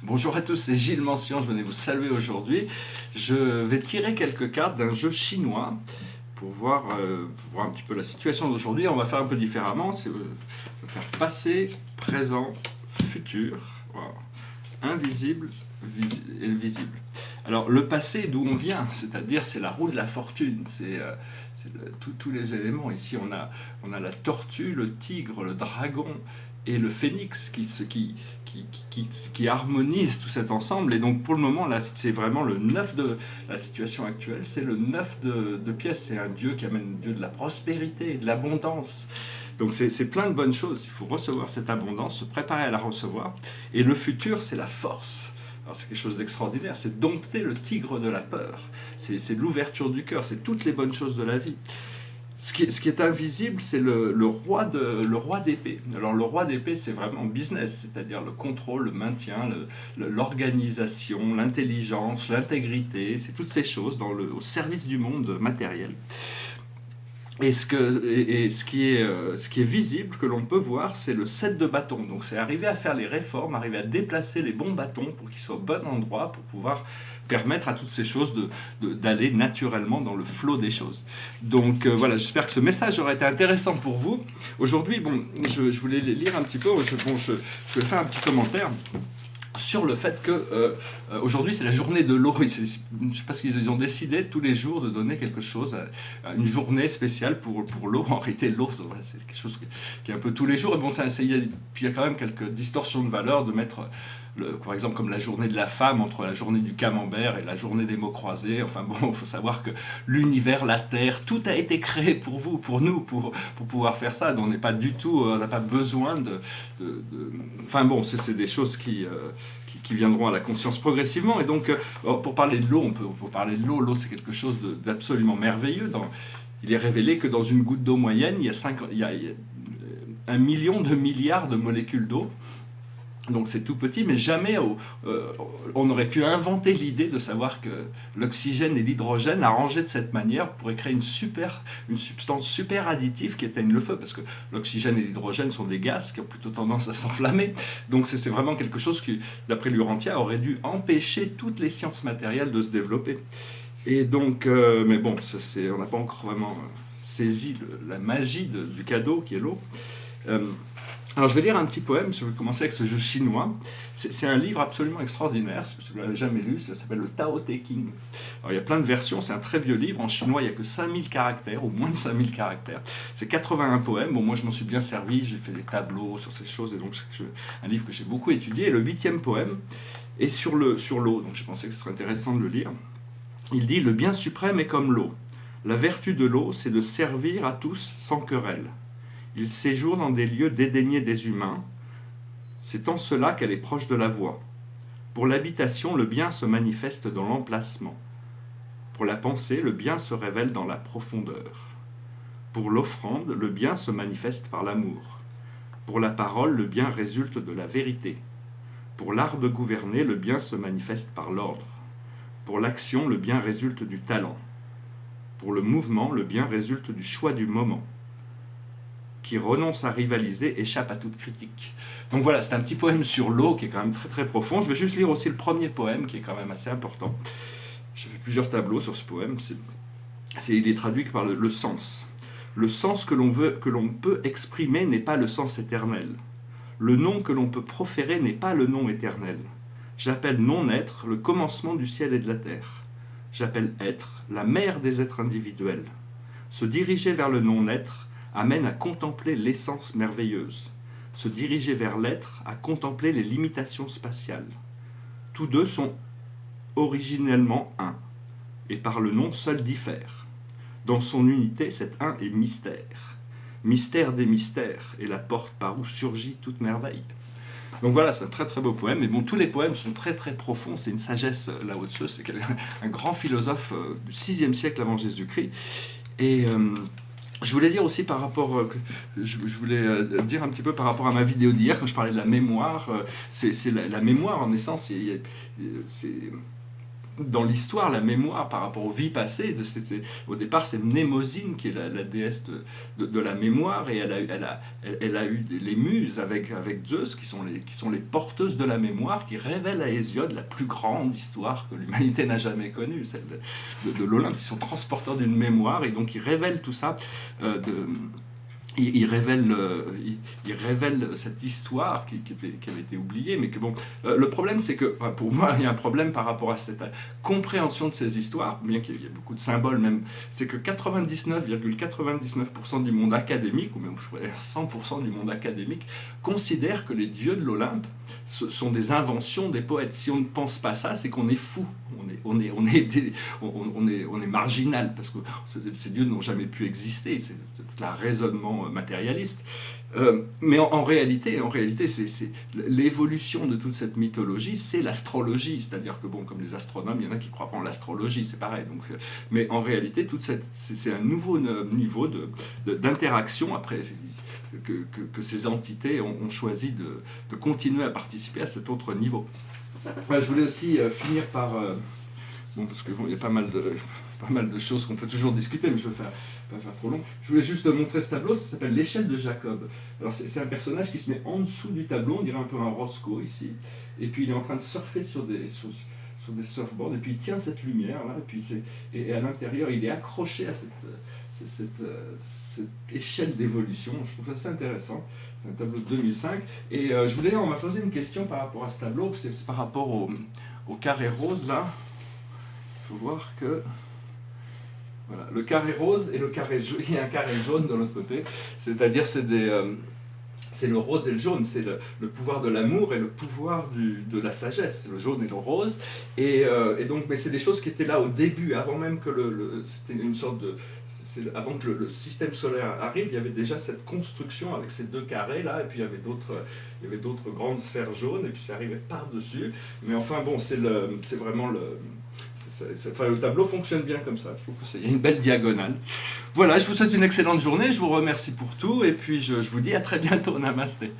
Bonjour à tous, c'est Gilles Mention, je venais vous saluer aujourd'hui. Je vais tirer quelques cartes d'un jeu chinois pour voir un petit peu la situation d'aujourd'hui. On va faire un peu différemment, c'est faire passé, présent, futur. Voilà. Invisible et visible. Alors le passé, d'où on vient, c'est-à-dire c'est la roue de la fortune, c'est tous les éléments. Ici on a la tortue, le tigre, le dragon et le phénix qui harmonise tout cet ensemble. Et donc pour le moment, là, c'est vraiment le 9 de la situation actuelle, c'est le 9 de pièces. C'est un dieu qui amène Dieu de la prospérité et de l'abondance. Donc c'est plein de bonnes choses. Il faut recevoir cette abondance, se préparer à la recevoir. Et le futur, c'est la force. Alors c'est quelque chose d'extraordinaire, c'est dompter le tigre de la peur. C'est l'ouverture du cœur, c'est toutes les bonnes choses de la vie. Ce qui est invisible, c'est le roi d'épée. Alors le roi d'épée, c'est vraiment business, c'est-à-dire le contrôle, le maintien, l'organisation, l'intelligence, l'intégrité, c'est toutes ces choses au service du monde matériel. Et ce qui est visible, que l'on peut voir, c'est le 7 de bâton. Donc c'est arriver à faire les réformes, arriver à déplacer les bons bâtons pour qu'ils soient au bon endroit, pour pouvoir permettre à toutes ces choses d'aller naturellement dans le flot des choses. Donc voilà, j'espère que ce message aura été intéressant pour vous. Aujourd'hui, bon, je voulais lire un petit peu, je vais faire un petit commentaire sur le fait que aujourd'hui c'est la journée de l'eau. Je ne sais pas s'ils ont décidé tous les jours de donner quelque chose, une journée spéciale pour l'eau. En réalité, l'eau, c'est quelque chose qui est un peu tous les jours. Et bon, il y a quand même quelques distorsions de valeur de mettre, par exemple, comme la journée de la femme entre la journée du camembert et la journée des mots croisés. Enfin bon, il faut savoir que l'univers, la terre, tout a été créé pour vous, pour nous, pour pouvoir faire ça. Donc on n'est pas du tout, on n'a pas besoin Enfin bon, c'est des choses qui viendront à la conscience progressivement. Et donc, pour parler de l'eau, on peut parler de l'eau. L'eau, c'est quelque chose d'absolument merveilleux. Il est révélé que dans une goutte d'eau moyenne, il y a 1 million de milliards de molécules d'eau. Donc c'est tout petit, mais jamais on aurait pu inventer l'idée de savoir que l'oxygène et l'hydrogène, arrangés de cette manière, pourraient créer une substance super additive qui éteigne le feu, parce que l'oxygène et l'hydrogène sont des gaz qui ont plutôt tendance à s'enflammer. Donc c'est vraiment quelque chose qui, d'après Lurantia, aurait dû empêcher toutes les sciences matérielles de se développer. Et donc, mais bon, on n'a pas encore vraiment saisi la magie du cadeau qui est l'eau. Alors je vais lire un petit poème, je vais commencer avec ce jeu chinois. C'est un livre absolument extraordinaire, si vous ne l'avez jamais lu, ça s'appelle le Tao Te Ching. Alors il y a plein de versions, c'est un très vieux livre, en chinois il n'y a que 5000 caractères, ou moins de 5000 caractères. C'est 81 poèmes, bon moi je m'en suis bien servi, j'ai fait des tableaux sur ces choses, et donc c'est un livre que j'ai beaucoup étudié. Et le 8e poème est sur l'eau, donc je pensais que ce serait intéressant de le lire. Il dit « Le bien suprême est comme l'eau. La vertu de l'eau, c'est de servir à tous sans querelle. Il séjourne dans des lieux dédaignés des humains. C'est en cela qu'elle est proche de la voie. Pour l'habitation, le bien se manifeste dans l'emplacement. Pour la pensée, le bien se révèle dans la profondeur. Pour l'offrande, le bien se manifeste par l'amour. Pour la parole, le bien résulte de la vérité. Pour l'art de gouverner, le bien se manifeste par l'ordre. Pour l'action, le bien résulte du talent. Pour le mouvement, le bien résulte du choix du moment. Qui renonce à rivaliser échappe à toute critique. Donc voilà, c'est un petit poème sur l'eau qui est quand même très très profond. Je vais juste lire aussi le premier poème qui est quand même assez important. J'ai fait plusieurs tableaux sur ce poème. Il est traduit par le sens. Le sens que l'on peut exprimer n'est pas le sens éternel. Le nom que l'on peut proférer n'est pas le nom éternel. J'appelle non-être le commencement du ciel et de la terre. J'appelle être la mère des êtres individuels. Se diriger vers le non-être amène à contempler l'essence merveilleuse, se diriger vers l'être, à contempler les limitations spatiales. Tous deux sont originellement un, et par le nom seul diffèrent. Dans son unité, cet un est mystère. Mystère des mystères, et la porte par où surgit toute merveille. Donc voilà, c'est un très très beau poème, mais bon, tous les poèmes sont très très profonds, c'est une sagesse Lao Tzu, c'est un grand philosophe du 6e siècle avant Jésus-Christ, et je voulais dire aussi par rapport, je voulais dire un petit peu par rapport à ma vidéo d'hier, quand je parlais de la mémoire, c'est la mémoire en essence, dans l'histoire, la mémoire par rapport aux vies passées. Au départ, c'est Mnémosyne qui est la déesse de la mémoire, et elle a eu les muses avec Zeus, qui sont les porteuses de la mémoire, qui révèlent à Hésiode la plus grande histoire que l'humanité n'a jamais connue, celle de l'Olympe. Ils sont transporteurs d'une mémoire, et donc ils révèlent tout ça. Il révèle cette histoire qui avait été oubliée, mais que bon, le problème c'est que, pour moi, il y a un problème par rapport à cette compréhension de ces histoires, bien qu'il y ait beaucoup de symboles même, c'est que 99,99% du monde académique, ou même 100% du monde académique, considère que les dieux de l'Olympe sont des inventions des poètes. Si on ne pense pas ça, c'est qu'on est fou, on est marginal, parce que ces dieux n'ont jamais pu exister, c'est tout un raisonnement matérialiste. Mais en réalité, c'est l'évolution de toute cette mythologie, c'est l'astrologie. C'est-à-dire que, bon, comme les astronomes, il y en a qui croient pas en l'astrologie, c'est pareil. Donc, mais en réalité, c'est un nouveau niveau d'interaction après que ces entités ont choisi de continuer à participer à cet autre niveau. Je voulais aussi finir par... bon, parce qu'il y a pas mal de choses qu'on peut toujours discuter, mais je ne vais pas faire trop long. Je voulais juste montrer ce tableau, ça s'appelle l'échelle de Jacob. Alors c'est un personnage qui se met en dessous du tableau, on dirait un peu un Roscoe ici, et puis il est en train de surfer sur des surfboards, et puis il tient cette lumière là, et à l'intérieur il est accroché à cette échelle d'évolution. Je trouve ça assez intéressant. C'est un tableau de 2005, et on m'a posé une question par rapport à ce tableau, c'est par rapport au carré rose là. Il faut voir que voilà, le carré rose et le carré jaune, il y a un carré jaune de l'autre côté, c'est-à-dire c'est le rose et le jaune, c'est le pouvoir de l'amour et le pouvoir de la sagesse, le jaune et le rose, et donc, mais c'est des choses qui étaient là au début, avant même que c'était une sorte de... Avant que le système solaire arrive, il y avait déjà cette construction avec ces deux carrés là, et puis il y avait d'autres grandes sphères jaunes, et puis ça arrivait par-dessus, mais enfin bon, c'est vraiment le tableau fonctionne bien comme ça, je trouve qu'il y a une belle diagonale. Voilà, je vous souhaite une excellente journée, je vous remercie pour tout, et puis je vous dis à très bientôt, namasté.